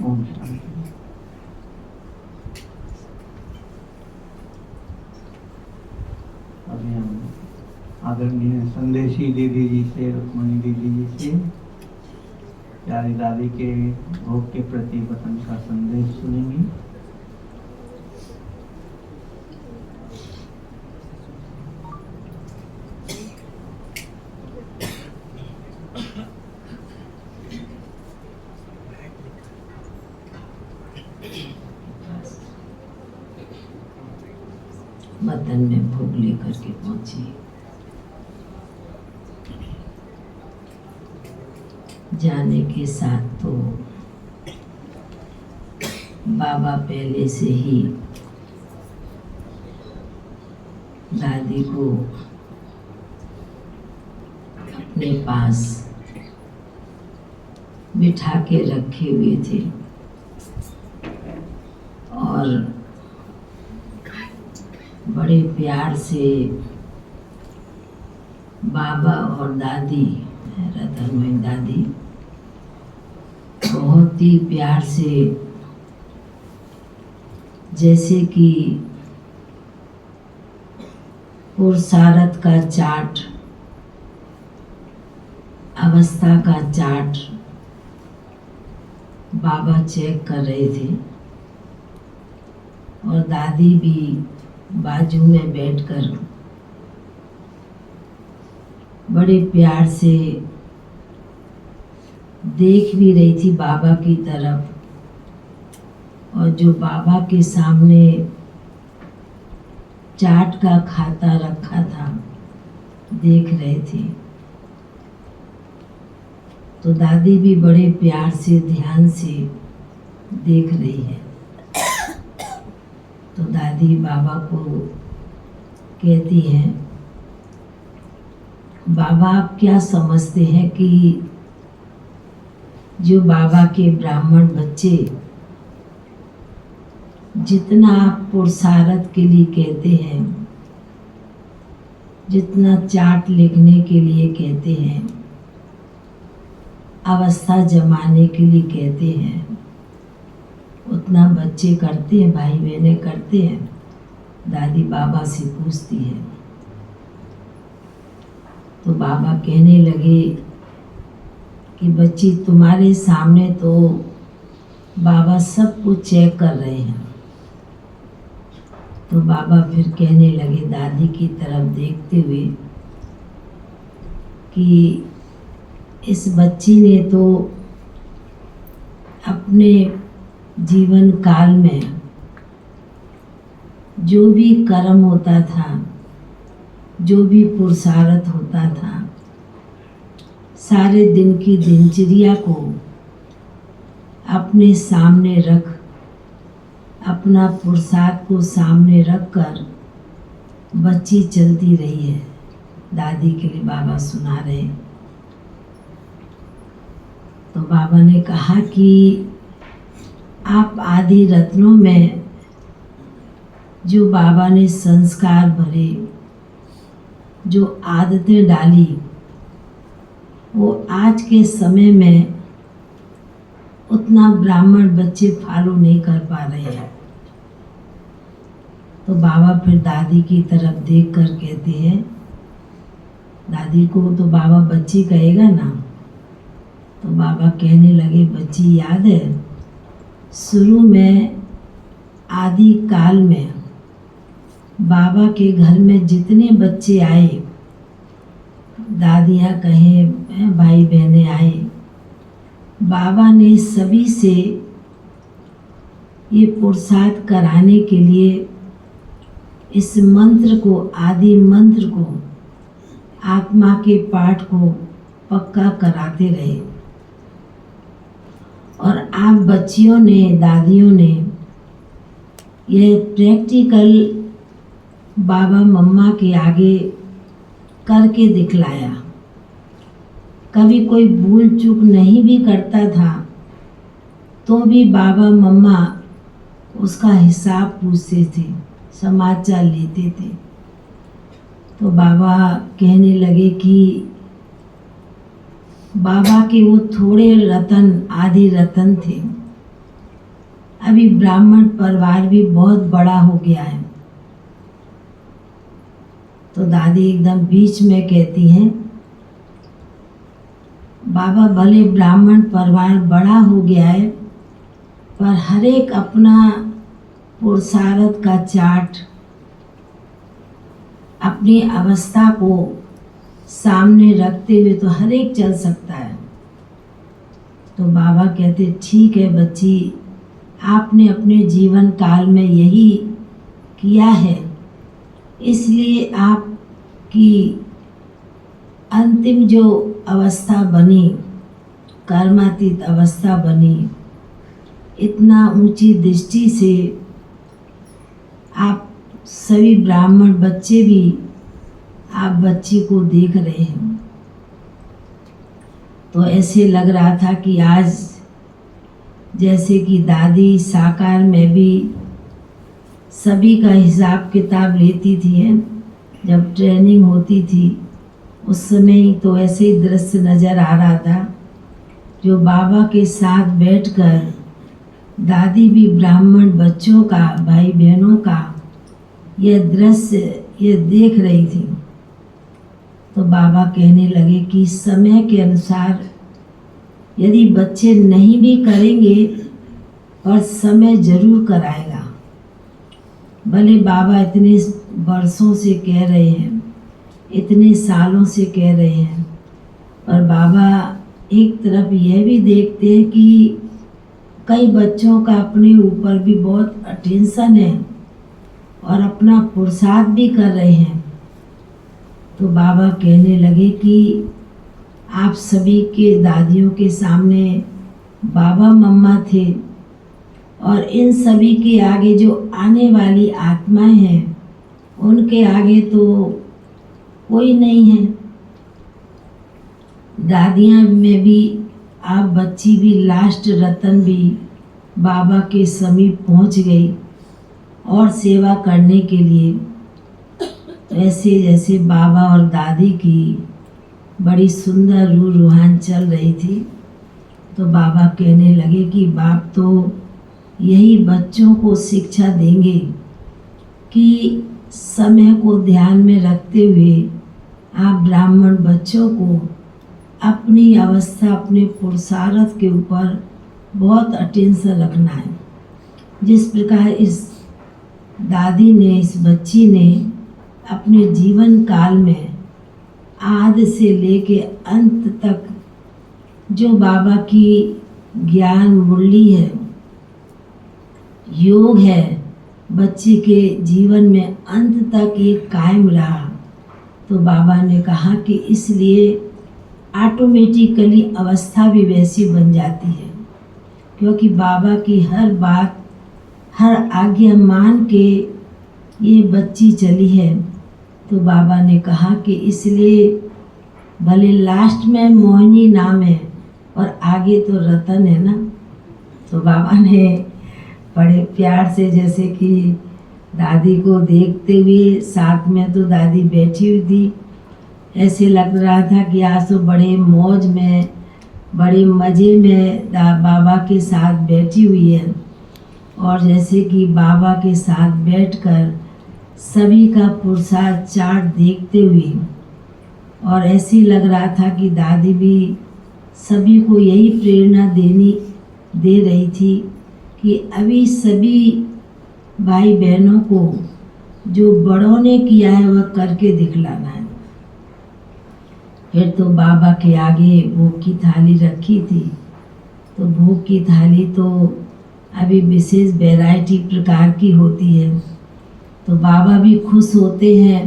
ओम शांति। अभी हम आदरणीय संदेशी दीदी जी से, रुक्मणी दीदी जी से प्यारी दादी के भोग के प्रति वतन का संदेश सुनेंगे। वतन में भोग लेकर के पहुंची। जाने के साथ तो बाबा पहले से ही दादी को अपने पास बिठा के रखे हुए थे और बड़े प्यार से बाबा और दादी, रतनमयी दादी, बहुत ही प्यार से, जैसे कि पुरुषार्थ का चार्ट, अवस्था का चार्ट बाबा चेक कर रहे थे और दादी भी बाजू में बैठकर बड़े प्यार से देख भी रही थी बाबा की तरफ, और जो बाबा के सामने चाट का खाता रखा था देख रहे थे। तो दादी भी बड़े प्यार से ध्यान से देख रही है। तो दादी बाबा को कहती हैं, बाबा आप क्या समझते हैं कि जो बाबा के ब्राह्मण बच्चे जितना आप पुरुषार्थ के लिए कहते हैं, जितना चार्ट लिखने के लिए कहते हैं, अवस्था जमाने के लिए कहते हैं, उतना बच्चे करते हैं, भाई बहनें करते हैं? दादी बाबा से पूछती है। तो बाबा कहने लगे कि बच्ची तुम्हारे सामने तो बाबा सब कुछ चेक कर रहे हैं। तो बाबा फिर कहने लगे दादी की तरफ देखते हुए कि इस बच्ची ने तो अपने जीवन काल में जो भी कर्म होता था, जो भी पुरुषार्थ होता था, सारे दिन की दिनचर्या को अपने सामने रख, अपना पुरुषार्थ को सामने रख कर बच्ची चलती रही है। दादी के लिए बाबा सुना रहे। तो बाबा ने कहा कि आप आदि रत्नों में जो बाबा ने संस्कार भरे, जो आदतें डाली, वो आज के समय में उतना ब्राह्मण बच्चे फॉलो नहीं कर पा रहे हैं। तो बाबा फिर दादी की तरफ देख कर कहते हैं, दादी को तो बाबा बच्ची कहेगा ना। तो बाबा कहने लगे, बच्ची याद है शुरू में आदि काल में बाबा के घर में जितने बच्चे आए, दादियाँ कहें, भाई बहनें आए, बाबा ने सभी से ये पुरुषार्थ कराने के लिए इस मंत्र को, आदि मंत्र को, आत्मा के पाठ को पक्का कराते रहे। और आप बच्चियों ने, दादियों ने ये प्रैक्टिकल बाबा मम्मा के आगे करके दिखलाया। कभी कोई भूल चूक नहीं भी करता था तो भी बाबा मम्मा उसका हिसाब पूछते थे, समाचार लेते थे। तो बाबा कहने लगे कि बाबा के वो थोड़े रतन, आदि रतन थे, अभी ब्राह्मण परिवार भी बहुत बड़ा हो गया है। तो दादी एकदम बीच में कहती हैं, बाबा भले ब्राह्मण परिवार बड़ा हो गया है, पर हर एक अपना पुरुषार्थ का चार्ट, अपनी अवस्था को सामने रखते हुए तो हर एक चल सकता है। तो बाबा कहते, ठीक है बच्ची, आपने अपने जीवन काल में यही किया है, इसलिए आपकी अंतिम जो अवस्था बनी, कर्मातीत अवस्था बनी, इतना ऊंची दृष्टि से आप सभी ब्राह्मण बच्चे भी आप बच्ची को देख रहे हैं। तो ऐसे लग रहा था कि आज जैसे कि दादी साकार में भी सभी का हिसाब किताब लेती थी, जब ट्रेनिंग होती थी उस समय ही तो ऐसे ही दृश्य नज़र आ रहा था, जो बाबा के साथ बैठकर दादी भी ब्राह्मण बच्चों का, भाई बहनों का यह दृश्य ये देख रही थी। तो बाबा कहने लगे कि समय के अनुसार यदि बच्चे नहीं भी करेंगे पर समय जरूर कराएगा। भले बाबा इतने वर्षों से कह रहे हैं, इतने सालों से कह रहे हैं, पर बाबा एक तरफ यह भी देखते हैं कि कई बच्चों का अपने ऊपर भी बहुत अटेंशन है और अपना पुरुषार्थ भी कर रहे हैं। तो बाबा कहने लगे कि आप सभी के दादियों के सामने बाबा मम्मा थे और इन सभी के आगे जो आने वाली आत्माएं हैं उनके आगे तो कोई नहीं है। दादियाँ में भी आप बच्ची भी लास्ट रतन भी बाबा के समीप पहुंच गई और सेवा करने के लिए। ऐसे जैसे बाबा और दादी की बड़ी सुंदर रूह रूहान चल रही थी, तो बाबा कहने लगे कि बाप तो यही बच्चों को शिक्षा देंगे कि समय को ध्यान में रखते हुए आप ब्राह्मण बच्चों को अपनी अवस्था, अपने पुरुषार्थ के ऊपर बहुत अटेंशन रखना है। जिस प्रकार इस दादी ने, इस बच्ची ने अपने जीवन काल में आदि से लेके अंत तक जो बाबा की ज्ञान मुरली है, योग है, बच्ची के जीवन में अंत तक ये कायम रहा। तो बाबा ने कहा कि इसलिए ऑटोमेटिकली अवस्था भी वैसी बन जाती है, क्योंकि बाबा की हर बात, हर आज्ञा मान के ये बच्ची चली है। तो बाबा ने कहा कि इसलिए भले लास्ट में मोहिनी नाम है और आगे तो रतन है ना। तो बाबा ने बड़े प्यार से, जैसे कि दादी को देखते हुए, साथ में तो दादी बैठी हुई थी, ऐसे लग रहा था कि आज तो बड़े मौज में, बड़े मज़े में बाबा के साथ बैठी हुई है। और जैसे कि बाबा के साथ बैठकर सभी का पुरुषार्थ चार्ट देखते हुए, और ऐसे लग रहा था कि दादी भी सभी को यही प्रेरणा दे रही थी कि अभी सभी भाई बहनों को जो बड़ों ने किया है वह करके दिखलाना है। फिर तो बाबा के आगे भोग की थाली रखी थी, तो भोग की थाली तो अभी विशेष वैरायटी प्रकार की होती है। तो बाबा भी खुश होते हैं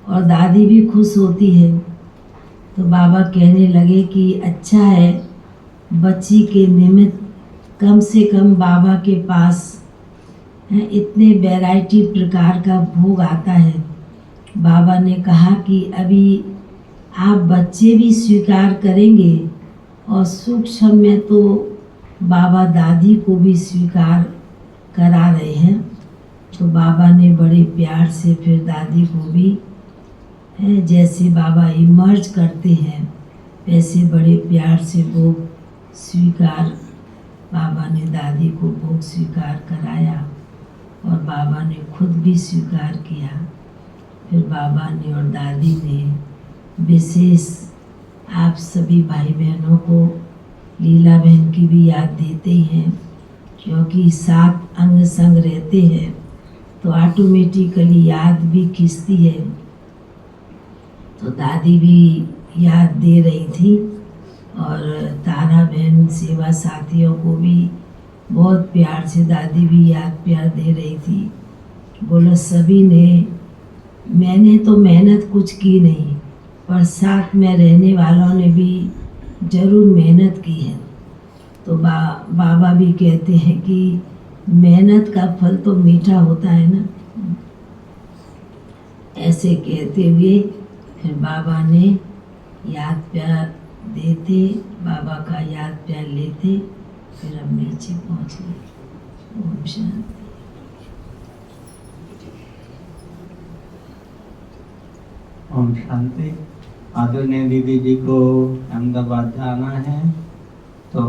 और दादी भी खुश होती है। तो बाबा कहने लगे कि अच्छा है, बच्ची के निमित्त कम से कम बाबा के पास इतने वैरायटी प्रकार का भोग आता है। बाबा ने कहा कि अभी आप बच्चे भी स्वीकार करेंगे और सूक्ष्म में तो बाबा दादी को भी स्वीकार करा रहे हैं। तो बाबा ने बड़े प्यार से फिर दादी को भी, जैसे बाबा इमर्ज करते हैं वैसे बड़े प्यार से वो स्वीकार बाबा ने दादी को भोग स्वीकार कराया और बाबा ने खुद भी स्वीकार किया। फिर बाबा ने और दादी ने विशेष आप सभी भाई बहनों को लीला बहन की भी याद देते हैं, क्योंकि साथ अंग संग रहते हैं तो ऑटोमेटिकली याद भी खिंचती है। तो दादी भी याद दे रही थी और तारा बहन सेवा साथियों को भी बहुत प्यार से दादी भी याद प्यार दे रही थी। बोला सभी ने, मैंने तो मेहनत कुछ की नहीं, पर साथ में रहने वालों ने भी ज़रूर मेहनत की है। तो बाबा भी कहते हैं कि मेहनत का फल तो मीठा होता है ना। ऐसे कहते हुए फिर बाबा ने याद प्यार देते, बाबा का याद प्यार लेते, फिर हम नीचे पहुँच गए। ओम शांति। ओम शांति। आदरणीय दीदी जी को अहमदाबाद जाना है तो